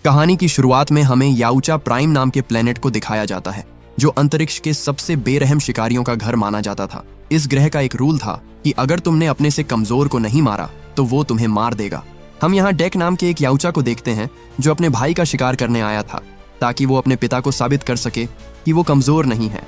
कहानी की शुरुआत में हमें याउचा प्राइम नाम के प्लेनेट को दिखाया जाता है, जो अंतरिक्ष के सबसे बेरहम शिकारियों का घर माना जाता था। इस ग्रह का एक रूल था कि अगर तुमने अपने से कमजोर को नहीं मारा तो वो तुम्हें मार देगा। हम यहाँ डेक नाम के एक याउचा को देखते हैं जो अपने भाई का शिकार करने आया था ताकि वो अपने पिता को साबित कर सके कि वो कमजोर नहीं है।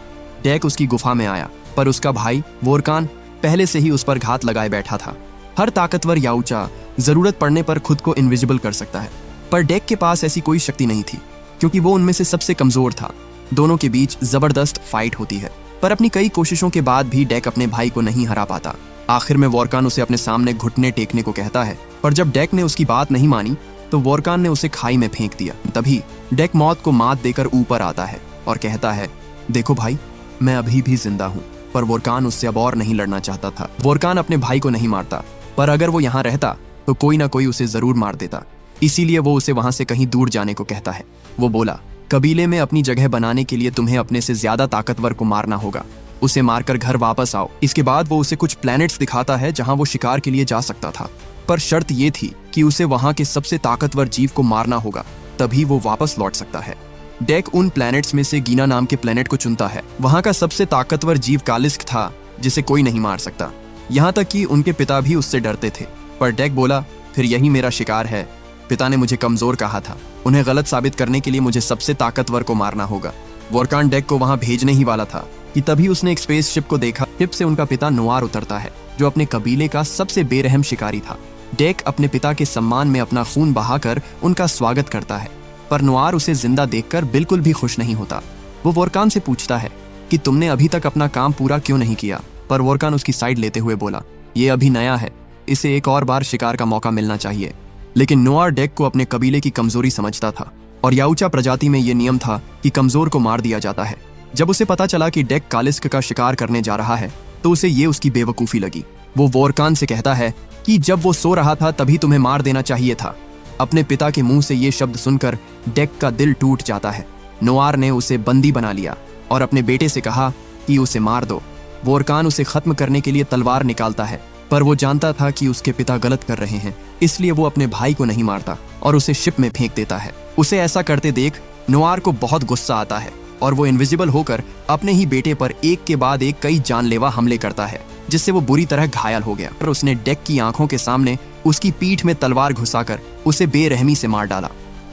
डेक उसकी गुफा में आया, पर उसका भाई वोरकान पहले से ही उस पर घात लगाए बैठा था। हर ताकतवर याउचा जरूरत पड़ने पर खुद को इनविजिबल कर सकता है, पर डेक के पास ऐसी कोई शक्ति नहीं थी क्योंकि वो उनमें से सबसे कमजोर था। दोनों के बीच जबरदस्त फाइट होती है, पर अपनी कई कोशिशों के बाद भी डेक अपने भाई को नहीं हरा पाता। आखिर में वोरकान उसे अपने सामने घुटने टेकने को कहता है, पर जब डेक ने उसकी बात नहीं मानी तो वोरकान ने उसे खाई में फेंक दिया। तभी डेक मौत को मात देकर ऊपर आता है और कहता है, देखो भाई, मैं अभी भी जिंदा हूँ। पर वोरकान उससे अब और नहीं लड़ना चाहता था। वोरकान अपने भाई को नहीं मारता, पर अगर वो यहाँ रहता तो कोई ना कोई उसे जरूर मार देता। इसीलिए वो उसे वहां से कहीं दूर जाने को कहता है। वो बोला, कबीले में अपनी जगह बनाने के लिए तुम्हें अपने से ज्यादा ताकतवर को मारना होगा। उसे मारकर घर वापस आओ। इसके बाद वो उसे कुछ प्लैनेट्स दिखाता है जहां वो शिकार के लिए जा सकता था, पर शर्त ये थी कि उसे वहां के सबसे ताकतवर जीव को मारना होगा, तभी वो वापस लौट सकता है। डेक उन प्लैनेट्स में से गीना नाम के प्लैनेट को चुनता है। वहां का सबसे ताकतवर जीव कालिस्क था, जिसे कोई नहीं मार सकता। यहाँ तक कि उनके पिता भी उससे डरते थे। पर डेक बोला, फिर यही मेरा शिकार है। पिता ने मुझे कमजोर कहा था, उन्हें गलत साबित करने के लिए मुझे सबसे ताकतवर को मारना होगा। वोरकान डेक को वहां भेजने ही वाला था कि तभी उसने एक स्पेसशिप को देखा। शिप से उनका पिता नोआर उतरता है, जो अपने कबीले का सबसे बेरहम शिकारी था। डेक अपने पिता के सम्मान में अपना खून बहाकर उनका स्वागत करता है, पर नोआर उसे जिंदा देखकर बिल्कुल भी खुश नहीं होता। वो वोरकान से पूछता है कि तुमने अभी तक अपना काम पूरा क्यों नहीं किया, पर वोरकान उसकी साइड लेते हुए बोला, ये अभी नया है, इसे एक और बार शिकार का मौका मिलना चाहिए। लेकिन नोआर डेक को अपने कबीले की कमजोरी समझता था, और याउचा प्रजाति में यह नियम था कि कमजोर को मार दिया जाता है। जब उसे पता चला कि डेक कालिस्क का शिकार करने जा रहा है तो उसे ये उसकी बेवकूफी लगी। वो वोरकान से कहता है कि जब वो सो रहा था तभी तुम्हें मार देना चाहिए था। अपने पिता के मुंह से ये शब्द सुनकर डेक का दिल टूट जाता है। नोआर ने उसे बंदी बना लिया और अपने बेटे से कहा कि उसे मार दो। वोरकान उसे खत्म करने के लिए तलवार निकालता है, पर वो जानता था कि उसके पिता गलत कर रहे हैं, इसलिए वो अपने भाई को नहीं मारता और उसे शिप में फेंक देता है। उसे ऐसा करते देख नोआर को बहुत गुस्सा आता है और वो इनविजिबल होकर अपने ही बेटे पर एक के बाद एक कई जानलेवा हमले करता है, जिससे वो बुरी तरह घायल हो गया। और उसने डेक की आंखों के सामने उसकी पीठ में तलवार घुसाकर उसे बेरहमी से मार डाला।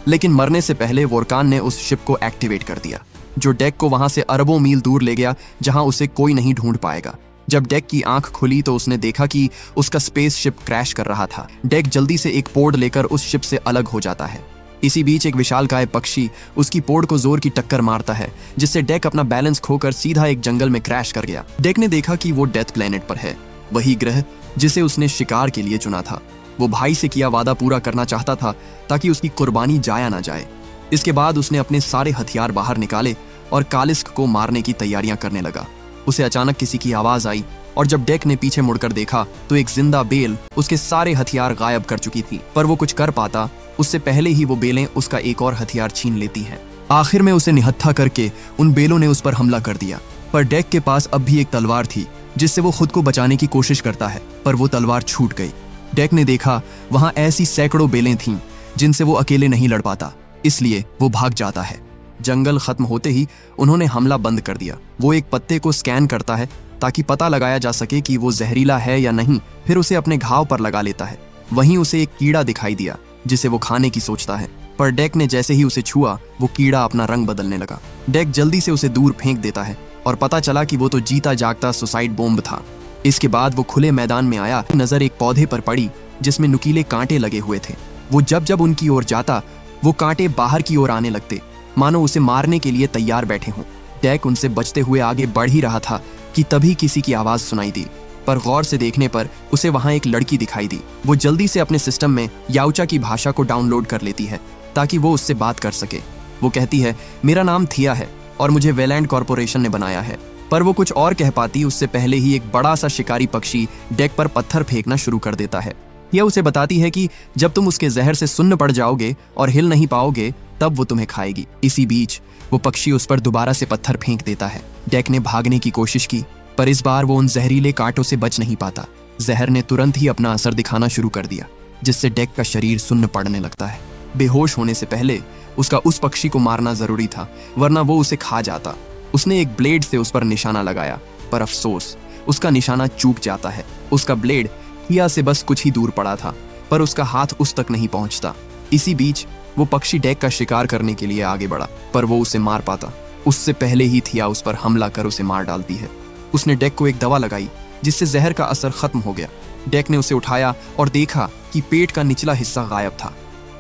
लेकिन मरने से पहले वोरकान ने उस शिप को एक्टिवेट कर दिया, जो डेक को वहां से अरबों मील दूर ले गया, जहां उसे कोई नहीं ढूंढ पाएगा। जब डेक की आंख खुली तो उसने देखा कि उसका स्पेस शिप क्रैश कर रहा था। डेक जल्दी से एक पोर्ड लेकर उस शिप से अलग हो जाता है। इसी बीच एक विशालकाय पक्षी उसकी पोर्ड को जोर की टक्कर मारता है, जिससे डेक अपना बैलेंस खोकर सीधा एक जंगल में क्रैश कर गया। डेक ने देखा कि वो डेथ प्लेनेट पर है, वही ग्रह जिसे उसने शिकार के लिए चुना था। वो भाई से किया वादा पूरा करना चाहता था ताकि उसकी कुर्बानी जाया ना जाए। इसके बाद उसने अपने सारे हथियार बाहर निकाले और कालिस्क को मारने की तैयारियां करने लगा। उसे अचानक किसी की आवाज आई और जब डेक ने पीछे मुड़कर देखा तो एक जिंदा बेल उसके सारे हथियार गायब कर चुकी थी। पर वो कुछ कर पाता उससे पहले ही वो बेलें उसका एक और हथियार छीन लेती हैं। आखिर में उसे निहत्था करके उन बेलों ने उस पर हमला कर दिया। पर डेक के पास अब भी एक तलवार थी जिससे वो खुद को बचाने की कोशिश करता है, पर वो तलवार छूट गई। डेक ने देखा वहां ऐसी सैकड़ों बेलें थीं जिनसे वो अकेले नहीं लड़ पाता, इसलिए वो भाग जाता है। जंगल खत्म होते ही उन्होंने हमला बंद कर दिया। वो एक पत्ते को स्कैन करता है ताकि पता लगाया जा सके कि वो जहरीला है या नहीं, फिर उसे अपने घाव पर लगा लेता है। वहीं उसे एक कीड़ा दिखाई दिया जिसे वो खाने की सोचता है, पर डेक ने जैसे ही उसे छुआ वो कीड़ा अपना रंग बदलने लगा। डेक जल्दी से उसे दूर फेंक देता है और पता चला कि वो तो जीता जागता सुसाइड बॉम्ब था। इसके बाद वो खुले मैदान में आया। नजर एक पौधे पर पड़ी जिसमें नुकीले कांटे लगे हुए थे। वो जब उनकी ओर जाता वो कांटे बाहर की ओर आने लगते, मानो उसे मारने के लिए तैयार बैठे हों। डेक उनसे बचते हुए आगे बढ़ ही रहा था कि तभी किसी की आवाज सुनाई दी, पर गौर से देखने पर उसे वहां एक लड़की दिखाई दी। वो जल्दी से अपने सिस्टम में याउचा की भाषा को डाउनलोड कर लेती है ताकि वो उससे बात कर सके। वो कहती है, मेरा नाम थिया है और मुझे वेलैंड कॉर्पोरेशन ने बनाया है। पर वो कुछ और कह पाती उससे पहले ही एक बड़ा सा शिकारी पक्षी डेक पर पत्थर फेंकना शुरू कर देता है। यह उसे बताती है कि जब तुम उसके जहर से सुन्न पड़ जाओगे और हिल नहीं पाओगे तब वो तुम्हें खाएगी। इसी बीच वो पक्षी उस पर दोबारा से पत्थर फेंक देता है। डेक ने भागने की कोशिश की, पर इस बार वो उन जहरीले कांटों से बच नहीं पाता। जहर ने तुरंत ही अपना असर दिखाना शुरू कर दिया, जिससे डेक का शरीर सुन्न पड़ने लगता है। बेहोश होने से पहले उसका उस पक्षी को मारना जरूरी था, वरना वो उसे खा जाता। उसने एक ब्लेड से उस पर निशाना लगाया, पर अफसोस उसका निशाना चूक जाता है। उसका ब्लेड थिया से बस कुछ ही दूर पड़ा था, पर उसका हाथ उस तक नहीं पहुंचता। इसी बीच वो पक्षी डेक का शिकार करने के लिए आगे बढ़ा, पर वो उसे मार पाता उससे पहले ही थिया उस पर हमला कर उसे मार डालती है। उसने डेक को एक दवा लगाई जिससे जहर का असर खत्म हो गया। डेक ने उसे उठाया और देखा कि पेट का निचला हिस्सा गायब था।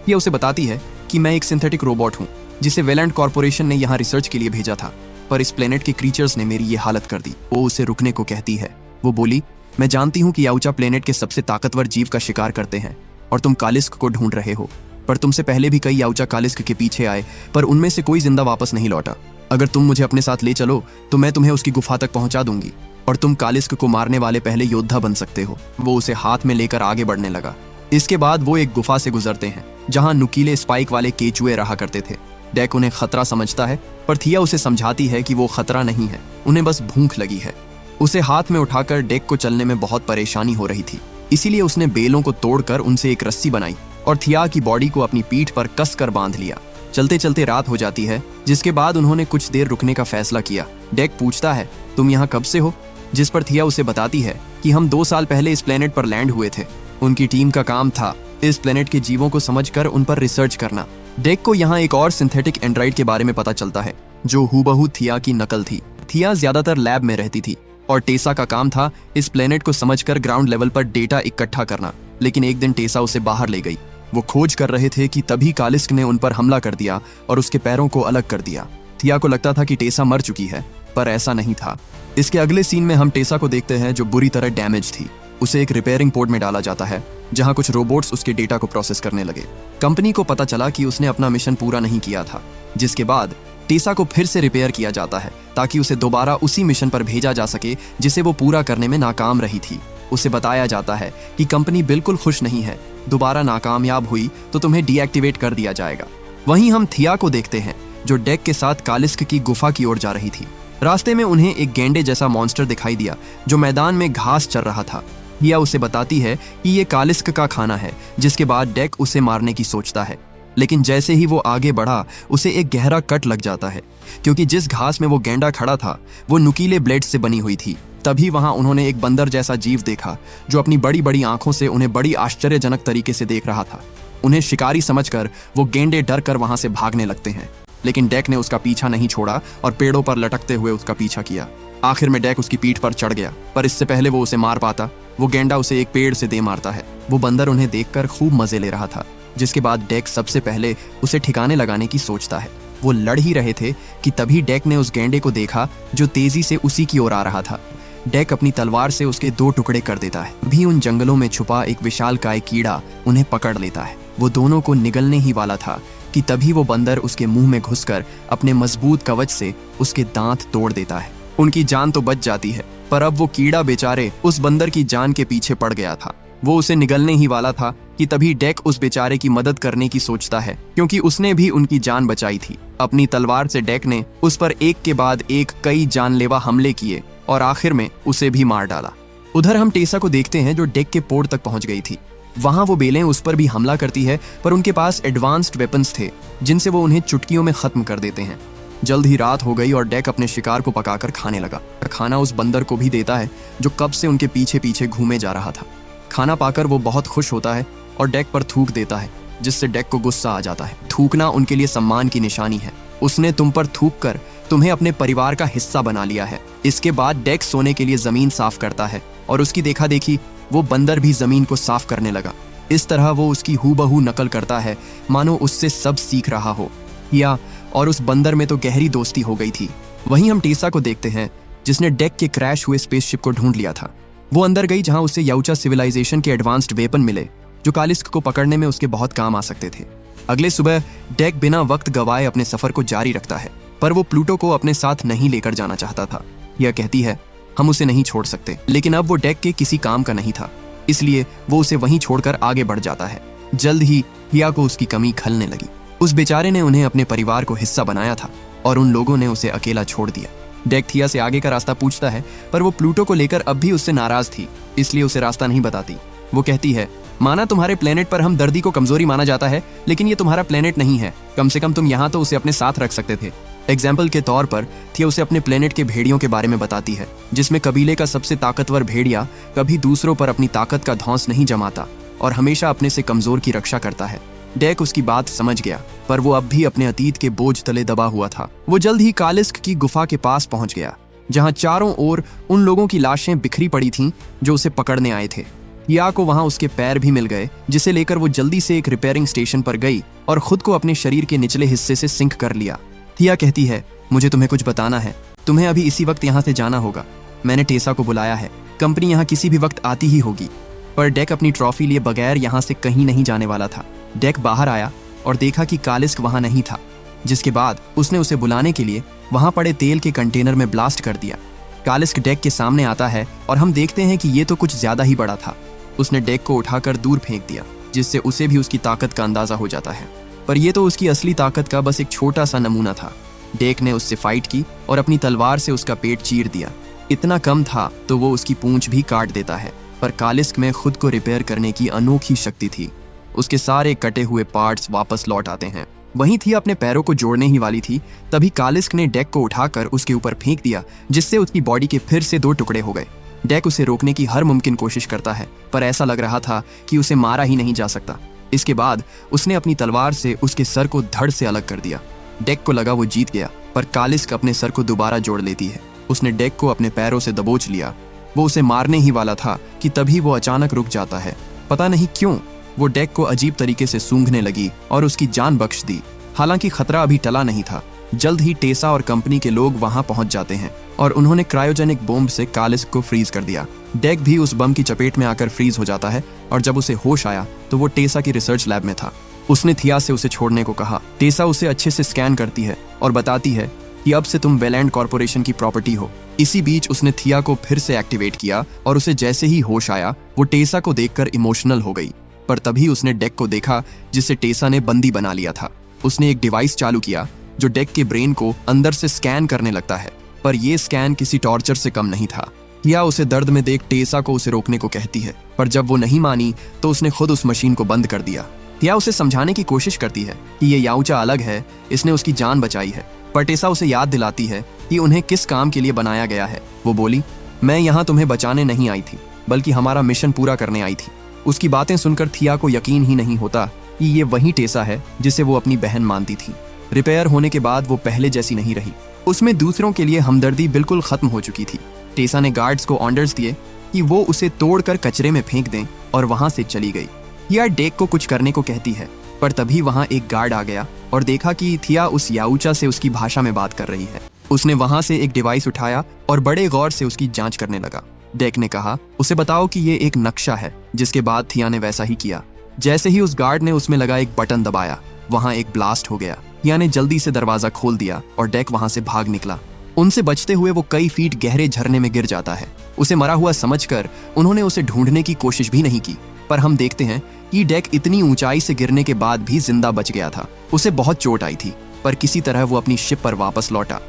थिया उसे बताती है कि मैं एक सिंथेटिक रोबोट हूँ जिसे वेलेंट कॉर्पोरेशन ने यहाँ रिसर्च के लिए भेजा था, पर इस प्लेनेट के क्रीचर्स ने मेरी ये हालत कर दी। वो उसे रुकने को कहती है। वो बोली, मैं जानती हूँ कि याउचा प्लेनेट के सबसे ताकतवर जीव का शिकार करते हैं और तुम कालिस्क को ढूंढ रहे हो, पर तुमसे पहले भी कई याउचा कालिस्क के पीछे आए, पर उनमें से कोई जिंदा वापस नहीं लौटा। अगर तुम मुझे अपने साथ ले चलो तो मैं तुम्हें उसकी गुफा तक पहुंचा दूंगी और तुम कालिस्क को मारने वाले पहले योद्धा बन सकते हो। वो उसे हाथ में लेकर आगे बढ़ने लगा। इसके बाद वो एक गुफा से गुजरते हैं जहां नुकीले स्पाइक वाले केचुए रहा करते थे। डेक उन्हें खतरा समझता है, पर थिया उसे समझाती है कि वो खतरा नहीं है, उन्हें बस भूख लगी है। उसे हाथ में उठाकर डेक को चलने में बहुत परेशानी हो रही थी, इसीलिए उसने बेलों को तोड़कर उनसे एक रस्सी बनाई और थिया की बॉडी को अपनी पीठ पर कसकर बांध लिया। चलते चलते रात हो जाती है, जिसके बाद उन्होंने कुछ देर रुकने का फैसला किया। डेक पूछता है, तुम यहाँ कब से हो? जिस पर थिया उसे बताती है कि हम 2 साल पहले इस प्लेनेट पर लैंड हुए थे। उनकी टीम का काम था इस प्लेनेट के जीवों को समझकर उन पर रिसर्च करना। डेक को यहाँ एक और सिंथेटिक एंड्रॉइड के बारे में पता चलता है जो हूबहू थिया की नकल थी। थिया ज्यादातर लैब में रहती थी और टेसा का काम था इस प्लेनेट को समझकर ग्राउंड लेवल पर डेटा इकट्ठा करना। लेकिन एक दिन टेसा उसे बाहर ले गई। वो खोज कर रहे थे कि तभी कालिस्क ने उन पर हमला कर दिया और उसके पैरों को अलग कर दिया। थिया को लगता था कि टेसा मर चुकी है, पर ऐसा नहीं था। इसके अगले सीन में हम टेसा को देखते हैं जो बुरी तरह डैमेज थी। उसे एक रिपेयरिंग पोर्ट में डाला जाता है जहां कुछ रोबोट्स उसके डेटा को प्रोसेस करने लगे। कंपनी को पता चला कि उसने अपना मिशन पूरा नहीं किया था, जिसके बाद टेसा को फिर से रिपेयर किया जाता है ताकि उसे दोबारा उसी मिशन पर भेजा जा सके जिसे वो पूरा करने में नाकाम रही थी। उसे बताया जाता है कि कंपनी बिल्कुल खुश नहीं है, दोबारा नाकामयाब हुई तो तुम्हें डीएक्टिवेट कर दिया जाएगा। वहीं हम थिया को देखते हैं जो डेक के साथ कालिस्क की गुफा की ओर जा रही थी। रास्ते में उन्हें एक गेंडे जैसा मॉन्स्टर दिखाई दिया जो मैदान में घास चर रहा था। थिया उसे बताती है कि ये कालिस्क का खाना है, जिसके बाद डेक उसे मारने की सोचता है। लेकिन जैसे ही वो आगे बढ़ा उसे एक गहरा कट लग जाता है, क्योंकि जिस घास में वो गेंडा खड़ा था वो नुकीले ब्लेड से बनी हुई थी। तभी वहां उन्होंने एक बंदर जैसा जीव देखा जो अपनी बड़ी बड़ी आंखों से उन्हें बड़ी आश्चर्यजनक तरीके से देख रहा था। उन्हें शिकारी समझकर वो गेंडे डर कर वहां से भागने लगते हैं, लेकिन डेक ने उसका पीछा नहीं छोड़ा और पेड़ों पर लटकते हुए उसका पीछा किया। आखिर में डेक उसकी पीठ पर चढ़ गया, पर इससे पहले वो उसे मार पाता वो गेंडा उसे एक पेड़ से दे मारता है। वो बंदर उन्हें देखकर खूब मजे ले रहा था, जिसके बाद डेक सबसे पहले उसे ठिकाने लगाने की सोचता है। वो लड़ ही रहे थे कि तभी डेक ने उस गेंडे को देखा जो तेजी से उसी की ओर आ रहा था। डेक अपनी तलवार से उसके 2 टुकड़े कर देता है। भी उन जंगलों में छुपा एक विशालकाय कीड़ा उन्हें पकड़ लेता है। वो दोनों को निगलने ही वाला था कि तभी वो बंदर उसके मुंह में घुसकर अपने मजबूत कवच से उसके दांत तोड़ देता है। उनकी जान तो बच जाती है, पर अब वो कीड़ा बेचारे उस बंदर की जान के पीछे पड़ गया था। वो उसे निगलने ही वाला था कि तभी डेक उस बेचारे की मदद करने की सोचता है, क्योंकि उसने भी उनकी जान बचाई थी। अपनी तलवार से डेक ने उस पर एक के बाद एक कई जानलेवा हमले किए और आखिर में उसे भी मार डाला। उधर हम टेसा को देखते हैं जो डेक के पोर्ट तक पहुंच गई थी। वहां वो बेलें उस पर भी हमला करती है, पर उनके पास एडवांस्ड वेपन्स थे जिनसे वो उन्हें चुटकियों में खत्म कर देते हैं। जल्द ही रात हो गई और डेक अपने शिकार को पकाकर खाने लगा। खाना उस बंदर को भी देता है जो कब से उनके पीछे पीछे घूमे जा रहा था। खाना पाकर वो बहुत खुश होता है और डेक पर थूक देता है, जिससे डेक को गुस्सा आ जाता है। थूकना उनके लिए सम्मान की निशानी है। उसने तुम पर थूक कर तुम्हें अपने परिवार का हिस्सा बना लिया है। इसके बाद डेक सोने के लिए जमीन साफ करता है और उसकी देखा देखी वो बंदर भी जमीन को साफ करने लगा। इस तरह वो उसकी हूबहू नकल करता है, मानो उससे सब सीख रहा हो। या और उस बंदर में तो गहरी दोस्ती हो गई थी। वहीं हम टेसा को देखते हैं जिसने डेक के क्रैश हुए स्पेसशिप को ढूंढ लिया था। वो अंदर गई जहां उसे याउचा सिविलाइजेशन के एडवांस्ड वेपन मिले जो कालिस्क को पकड़ने में उसके बहुत काम आ सकते थे। अगले सुबह डेक बिना वक्त गवाए अपने सफर को जारी रखता है, पर वो प्लूटो को अपने साथ नहीं लेकर जाना चाहता था। यह कहती है हम उसे नहीं छोड़ सकते, लेकिन अब वो डेक के किसी काम का नहीं था, इसलिए वो उसे वहीं छोड़कर आगे बढ़ जाता है। जल्द ही हिया को उसकी कमी खलने लगी। उस बेचारे ने उन्हें अपने परिवार को हिस्सा बनाया था और उन लोगों ने उसे अकेला छोड़ दिया। डेक थिया से आगे का रास्ता पूछता है, पर वो प्लूटो को लेकर अब भी उससे नाराज थी, इसलिए उसे रास्ता नहीं बताती। वो कहती है माना तुम्हारे प्लेनेट पर हमदर्दी को कमजोरी माना जाता है, लेकिन ये तुम्हारा प्लेनेट नहीं है। कम से कम तुम यहाँ तो उसे अपने साथ रख सकते थे। एग्जाम्पल के तौर पर थिया उसे अपने प्लेनेट के भेड़ियों के बारे में बताती है, जिसमें कबीले का सबसे ताकतवर भेड़िया कभी दूसरों पर अपनी ताकत का धौंस नहीं जमाता और हमेशा अपने से कमजोर की रक्षा करता है। डेक उसकी बात समझ गया, पर वो अब भी अपने अतीत के बोझ तले दबा हुआ था। वो जल्द ही कालिस्क की गुफा के पास पहुंच गया, जहां चारों ओर उन लोगों की लाशें बिखरी पड़ी थीं जो उसे पकड़ने आए थे। थिया को वहां उसके पैर भी मिल गए, जिसे लेकर वो जल्दी से एक रिपेयरिंग स्टेशन पर गई और खुद को अपने शरीर के निचले हिस्से से सिंक कर लिया। थिया कहती है, मुझे तुम्हें कुछ बताना है। तुम्हें अभी इसी वक्त यहाँ से जाना होगा। मैंने टेसा को बुलाया है। कंपनी यहाँ किसी भी वक्त आती ही होगी। पर डेक अपनी ट्रॉफी लिए बगैर यहाँ से कहीं नहीं जाने वाला था। डेक बाहर आया और देखा कि कालिस्क वहाँ नहीं था, जिसके बाद उसने उसे बुलाने के लिए वहाँ पड़े तेल के कंटेनर में ब्लास्ट कर दिया। कालिस्क डेक के सामने आता है और हम देखते हैं कि ये तो कुछ ज्यादा ही बड़ा था। उसने डेक को उठाकर दूर फेंक दिया, जिससे उसे भी उसकी ताकत का अंदाजा हो जाता है। पर यह तो उसकी असली ताकत का बस एक छोटा सा नमूना था। डेक ने उससे फाइट की और अपनी तलवार से उसका पेट चीर दिया। इतना कम था तो वो उसकी पूंछ भी काट देता है। पर कालिस्क में खुद को रिपेयर करने की अनोखी शक्ति थी। उसके सारे कटे हुए पार्ट्स वापस लौट आते हैं। वहीं थी अपने पैरों को जोड़ने ही वाली थी, तभी कालिस्क ने डेक को उठाकर उसके ऊपर फेंक दिया, जिससे उसकी बॉडी के फिर से 2 टुकड़े हो गए। डेक उसे रोकने की हर मुमकिन कोशिश करता है, पर ऐसा लग रहा था कि उसे मारा ही नहीं जा सकता। इसके बाद उसने अपनी तलवार से उसके सर को धड़ से अलग कर दिया। डेक को लगा वो जीत गया, पर कालिस्क अपने सर को दोबारा जोड़ लेती है। उसने डेक को अपने पैरों से दबोच लिया। वो उसे मारने ही वाला था कि तभी वो अचानक रुक जाता है। पता नहीं क्यों वो डेक को अजीब तरीके से सूंघने लगी और उसकी जान बख्श दी। हालांकि खतरा अभी टला नहीं था। जल्द ही टेसा और कंपनी के लोग वहां पहुंच जाते हैं और उन्होंने क्रायोजेनिक बॉम्ब से कालिस्क को फ्रीज कर दिया। डेक भी उस बम की चपेट में आकर फ्रीज हो जाता है और जब उसे होश आया तो वो टेसा की रिसर्च लैब में था। उसने थिया से उसे छोड़ने को कहा। टेसा उसे अच्छे से स्कैन करती है और बताती है कि अब से तुम वेलैंड कॉर्पोरेशन की प्रॉपर्टी हो। इसी बीच उसने थिया को फिर से एक्टिवेट किया और उसे जैसे ही होश आया वो टेसा को देखकर इमोशनल हो गई। पर तभी उसने डेक को देखा, जिसे टेसा ने बंदी बना लिया था। उसने एक डिवाइस चालू किया जो डेक के ब्रेन को अंदर से स्कैन करने लगता है, पर यह स्कैन किसी टॉर्चर से कम नहीं था। थिया उसे दर्द में देख टेसा को उसे रोकने को कहती है, पर जब वो नहीं मानी तो उसने खुद उस मशीन को बंद कर दिया। थिया उसे समझाने की कोशिश करती है कि ये याउचा अलग है, इसने उसकी जान बचाई है। पर टेसा उसे याद दिलाती है कि उन्हें किस काम के लिए बनाया गया है। वो बोली, मैं यहाँ तुम्हें बचाने नहीं आई थी, बल्कि हमारा मिशन पूरा करने आई थी। उसकी बातें सुनकर थिया को यकीन ही नहीं होता कि ये वही टेसा है जिसे वो अपनी बहन मानती थी। रिपेयर होने के बाद वो पहले जैसी नहीं रही। उसमें दूसरों के लिए हमदर्दी बिल्कुल खत्म हो चुकी थी। टेसा ने गार्ड्स को ऑर्डर्स दिए कि वो उसे तोड़कर कचरे में फेंक दें और वहां से चली गई। थिया डेक को कुछ करने को कहती है, पर तभी वहां एक गार्ड आ गया और देखा कि थिया उस याउचा से उसकी भाषा में बात कर रही है। उसने वहां से एक डिवाइस उठाया और बड़े गौर से उसकी जांच करने लगा। डेक ने कहा, उसे बताओ कि ये एक नक्शा है, जिसके बाद थिया ने वैसा ही किया। जैसे ही उस गार्ड ने उसमें लगा एक बटन दबाया, वहां एक ब्लास्ट हो गया। थिया ने जल्दी से दरवाजा खोल दिया और डेक वहां से भाग निकला। उनसे बचते हुए वो कई फीट गहरे झरने में गिर जाता है। उसे मरा हुआ समझकर उन्होंने उसे ढूंढने की कोशिश भी नहीं की, पर हम देखते हैं कि डेक इतनी ऊंचाई से गिरने के बाद भी जिंदा बच गया था। उसे बहुत चोट आई थी, पर किसी तरह वो अपनी शिप पर वापस लौटा।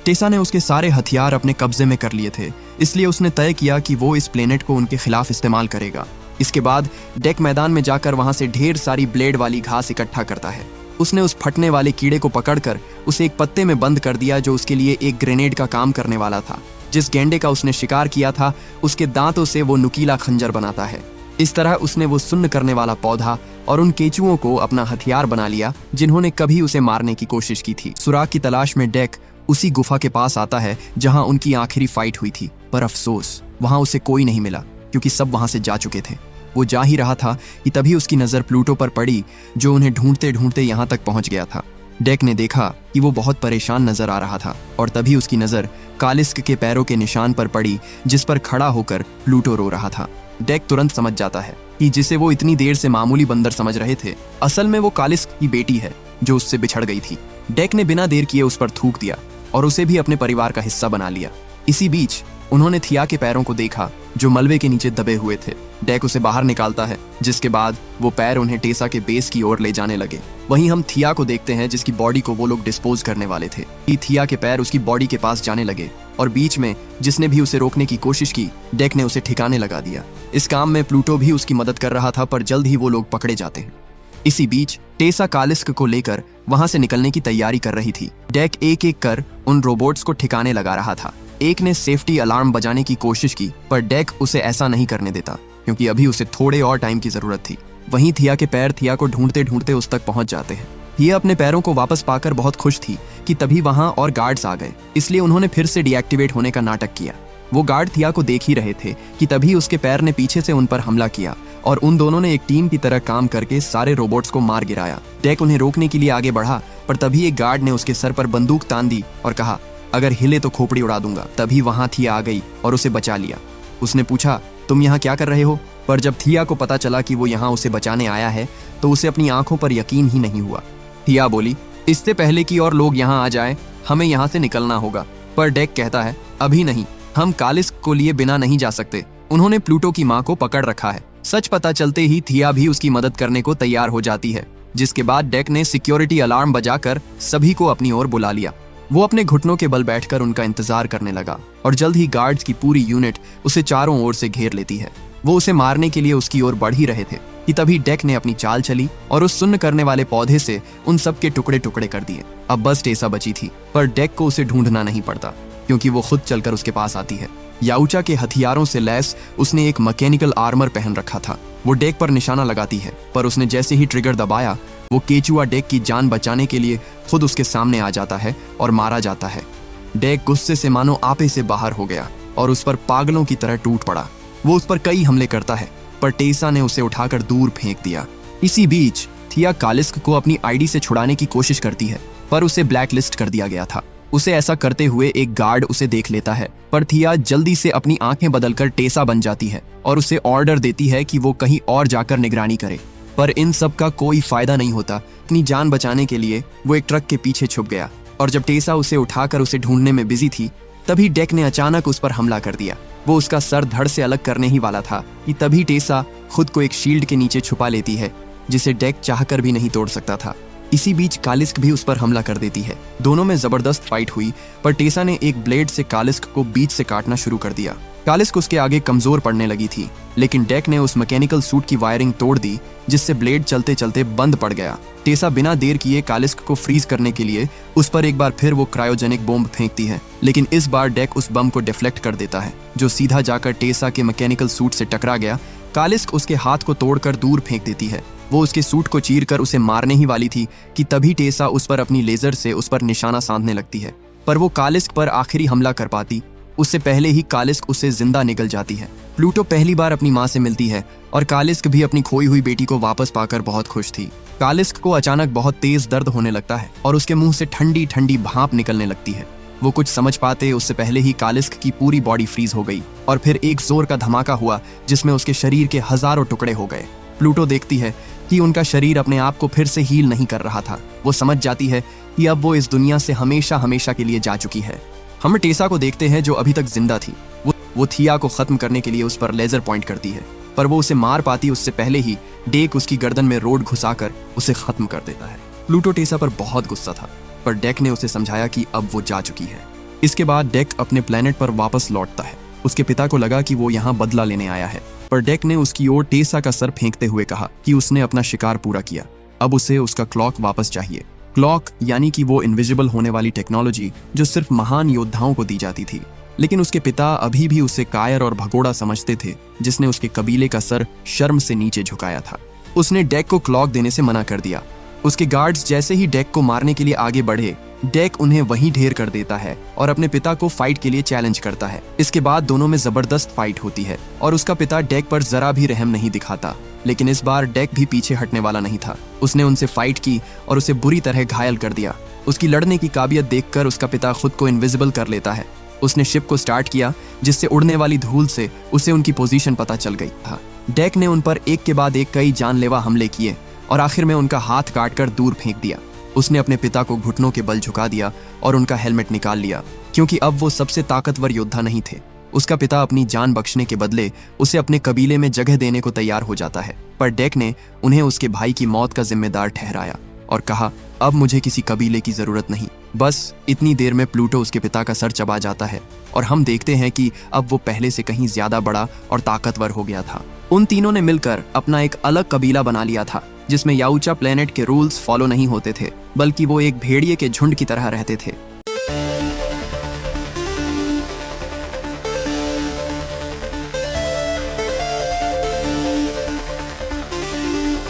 टेसा ने उसके सारे हथियार अपने कब्जे में कर लिए थे, इसलिए उसने तय किया कि वो इस प्लेनेट को उनके खिलाफ इस्तेमाल करेगा। इसके बाद डेक मैदान में जाकर वहां से ढेर सारी ब्लेड वाली घास इकट्ठा करता है। उसने उस फटने वाले कीड़े को पकड़कर उसे एक पत्ते में बंद कर दिया, जो उसके लिए एक ग्रेनेड का काम करने वाला था। जिस गेंडे का उसने शिकार किया था, उसके दांतों से वो नुकीला खंजर बनाता है। इस तरह उसने वो सुन्न करने वाला पौधा और उन केचुओं को अपना हथियार बना लिया, जिन्होंने कभी उसे मारने की कोशिश की थी। सुराग की तलाश में डेक उसी गुफा के पास आता है जहां उनकी आखिरी फाइट हुई थी, पर अफसोस वहां उसे कोई नहीं मिला, क्योंकि सब वहां से जा चुके थे। वो जा ही रहा था कि तभी उसकी नजर प्लूटो पर पड़ी, जो उन्हें ढूंढते ढूंढते यहाँ तक पहुंच गया था। डेक ने देखा कि वो बहुत परेशान नजर आ रहा था, और तभी उसकी नजर कालिस्क के पैरों के निशान पर पड़ी, जिस पर खड़ा होकर प्लूटो रो रहा था। डेक तुरंत समझ जाता है कि जिसे वो इतनी देर से मामूली बंदर समझ रहे थे, असल में वो कालिस्क की बेटी है, जो उससे बिछड़ गई थी। डेक ने बिना देर किए उस पर थूक दिया और उसे भी अपने परिवार का हिस्सा बना लिया। इसी बीच उन्होंने थिया के पैरों को देखा जो मलबे के नीचे दबे हुए थे। डेक उसे बाहर निकालता है, जिसके बाद वो पैर उन्हें टेसा के बेस की ओर ले जाने लगे। वहीं हम थिया को देखते हैं जिसकी बॉडी को वो लोग डिस्पोज करने वाले थे। थिया के पैर उसकी बॉडी के पास जाने लगे और बीच में जिसने भी उसे रोकने की कोशिश की, डेक ने उसे ठिकाने लगा दिया। इस काम में प्लूटो भी उसकी मदद कर रहा था, पर जल्द ही वो लोग पकड़े जाते हैं। इसी बीच टेसा कालिस्क को लेकर वहां से निकलने की तैयारी कर रही थी। डेक एक एक कर उन रोबोट्स को ठिकाने लगा रहा था। एक ने सेफ्टी अलार्म बजाने की कोशिश की, पर डेक उसे ऐसा नहीं करने देता क्योंकि अभी उसे थोड़े और टाइम की जरूरत थी। वहीं थिया के पैर थिया को ढूंढते ढूंढते उस तक पहुंच जाते हैं। थिया अपने पैरों को वापस पाकर बहुत खुश थी कि तभी वहां और गार्ड्स आ गए, इसलिए उन्होंने फिर से डीएक्टिवेट होने का नाटक किया। वो गार्ड थिया को देख ही रहे थे कि तभी उसके पैर ने पीछे से उन पर हमला किया और उन दोनों ने एक टीम की तरह काम करके सारे रोबोट्स को मार गिराया। डेक उन्हें रोकने के लिए आगे बढ़ा, पर तभी एक गार्ड ने उसके सर पर बंदूक तान दी और कहा, अगर हिले तो खोपड़ी उड़ा दूंगा। तभी वहां थिया आ गई और उसे बचा लिया। उसने पूछा, तुम यहाँ क्या कर रहे हो? पर जब थिया को पता चला कि वो यहाँ उसे बचाने आया है तो उसे अपनी आंखों पर यकीन ही नहीं हुआ। थिया बोली, इससे पहले कि और लोग यहाँ आ जाए हमें यहाँ से निकलना होगा। पर डेक कहता है, अभी नहीं, हम कालिस्क को लिए बिना नहीं जा सकते। उन्होंने प्लूटो की माँ को पकड़ रखा है। सच पता चलते ही थिया भी उसकी मदद करने को तैयार हो जाती है, जिसके बाद डेक ने सिक्योरिटी अलार्म बजाकर सभी को अपनी ओर बुला लिया। वो अपने घुटनों के बल बैठकर उनका इंतजार करने लगा और जल्द ही गार्ड्स की पूरी यूनिट उसे चारों ओर से घेर लेती है। वो उसे मारने के लिए उसकी ओर बढ़ ही रहे थे कि तभी डेक ने अपनी चाल चली और उस सुन्न करने वाले पौधे से उन सब के टुकड़े टुकड़े कर दिए। अब बस टेसा बची थी, पर डेक को उसे ढूंढना नहीं पड़ता क्योंकि वो खुद चलकर उसके पास आती है। याउचा के हथियारों से लैस उसने एक मैकेनिकल आर्मर पहन रखा था। वो डेक पर निशाना लगाती है, पर उसने जैसे ही ट्रिगर दबाया, वो केचुआ डेक की जान बचाने के लिए खुद उसके सामने आ जाता है और मारा जाता है। डेक गुस्से से मानो आपे से बाहर हो गया और उस पर पागलों की तरह टूट पड़ा। वो उस पर कई हमले करता है, पर टेसा ने उसे उठाकर दूर फेंक दिया। इसी बीच थिया कालिस्क को अपनी आईडी से छुड़ाने की कोशिश करती है, पर उसे ब्लैक लिस्ट कर दिया गया था। उसे ऐसा करते हुए एक गार्ड उसे देख लेता है, पर थिया जल्दी से अपनी आंखें बदलकर टेसा बन जाती है और उसे ऑर्डर देती है कि वो कहीं और जाकर निगरानी करे। पर इन सब का कोई फायदा नहीं होता। अपनी जान बचाने के लिए वो एक ट्रक के पीछे छुप गया और जब टेसा उसे उठाकर उसे ढूंढने में बिजी थी, तभी डेक ने अचानक उस पर हमला कर दिया। वो उसका सर धड़ से अलग करने ही वाला था कि तभी टेसा खुद को एक शील्ड के नीचे छुपा लेती है, जिसे डेक चाहकर भी नहीं तोड़ सकता था। इसी बीच कालिस्क भी उस पर हमला कर देती है। दोनों में जबरदस्त फाइट हुई, पर टेसा ने एक ब्लेड से कालिस्क को बीच से काटना शुरू कर दिया। कालिस्क उसके आगे कमजोर पड़ने लगी थी, लेकिन डेक ने उस मैकेनिकल सूट की वायरिंग तोड़ दी, जिससे ब्लेड चलते चलते बंद पड़ गया। टेसा बिना देर किए कालिस्क को फ्रीज करने के लिए उस पर एक बार फिर वो क्रायोजेनिक बॉम्ब फेंकती है, लेकिन इस बार डेक उस बम को डिफ्लेक्ट कर देता है, जो सीधा जाकर टेसा के मैकेनिकल सूट से टकरा गया। कालिस्क उसके हाथ को तोड़कर दूर फेंक देती है। वो उसके सूट को चीरकर उसे मारने ही वाली थी कि तभी टेसा उस पर अपनी लेजर से उस पर निशाना साधने लगती है, पर वो कालिस्क पर आखिरी हमला कर पाती। उससे पहले ही कालिस्क उससे जिंदा निकल जाती है। प्लूटो पहली बार अपनी माँ से मिलती है और कालिस्क भी अपनी खोई हुई बेटी को वापस पाकर बहुत खुश थी। कालिस्क को अचानक बहुत तेज दर्द होने लगता है और उसके मुंह से ठंडी ठंडी भाप निकलने लगती है। वो कुछ समझ पाते उससे पहले ही कालिस्क की पूरी बॉडी फ्रीज हो गई और फिर एक जोर का धमाका हुआ, जिसमें उसके शरीर के हजारों टुकड़े हो गए। प्लूटो देखती है कि उनका शरीर अपने आप को फिर से हील नहीं कर रहा था। वो समझ जाती है कि अब वो इस दुनिया से हमेशा हमेशा के लिए जा चुकी है। हम टेसा को देखते हैं जो अभी तक जिंदा थी। वो थिया को खत्म करने के लिए उस पर लेजर पॉइंट करती है, पर वो उसे मार पाती उससे पहले ही डेक उसकी गर्दन में रोड घुसाकर उसे खत्म कर देता है। प्लूटो टेसा पर बहुत गुस्सा था, पर डेक ने उसे समझाया कि अब वो जा चुकी है। इसके बाद डेक अपने प्लेनेट पर वापस लौटता है। उसके पिता को लगा कि वो यहाँ बदला लेने आया है, पर डेक ने उसकी ओर टेसा का सर फेंकते हुए कहा कि उसने अपना शिकार पूरा किया, अब उसे उसका क्लॉक वापस चाहिए। क्लॉक यानी कि वो इनविजिबल होने वाली टेक्नोलॉजी जो सिर्फ महान योद्धाओं को दी जाती थी। लेकिन उसके पिता अभी भी उसे कायर और भगोड़ा समझते थे, जिसने उसके कबीले का सर शर्म से नीचे झुकाया था। उसने डेक को क्लॉक देने से मना कर दिया। उसके गार्ड्स जैसे ही डेक को मारने के लिए आगे बढ़े, डेक उन्हें वहीं ढेर कर देता है और अपने पिता को फाइट के लिए चैलेंज करता है। इसके बाद दोनों में जबरदस्त फाइट होती है और उसका पिता डेक पर जरा भी रहम नहीं दिखाता। लेकिन इस बार डेक भी पीछे हटने वाला नहीं था। उसने उनसे फाइट की और उसे बुरी तरह घायल कर दिया। उसकी लड़ने की काबिलियत देखकर उसका पिता खुद को इनविजिबल कर लेता है। उसने शिप को स्टार्ट किया, जिससे उड़ने वाली धूल से उसे उनकी पोजीशन पता चल गई था। डेक ने उन पर एक के बाद एक कई जानलेवा हमले किए और आखिर में उनका हाथ काटकर दूर फेंक दिया। उसने अपने पिता को घुटनों के बल झुका दिया और उनका हेलमेट निकाल लिया, क्योंकि अब वो सबसे ताकतवर योद्धा नहीं थे। उसका पिता अपनी जान बख्शने के बदले उसे अपने कबीले में जगह देने को तैयार हो जाता है, पर डेक ने उन्हें उसके भाई की मौत का जिम्मेदार ठहराया और कहा, अब मुझे किसी कबीले की जरूरत नहीं। बस इतनी देर में प्लूटो उसके पिता का सर चबा जाता है और हम देखते हैं कि अब वो पहले से कहीं ज्यादा बड़ा और ताकतवर हो गया था। उन तीनों ने मिलकर अपना एक अलग कबीला बना लिया था, जिसमें याऊचा प्लेनेट के रूल्स फॉलो नहीं होते थे, बल्कि वो एक भेड़िए के झुंड की तरह रहते थे।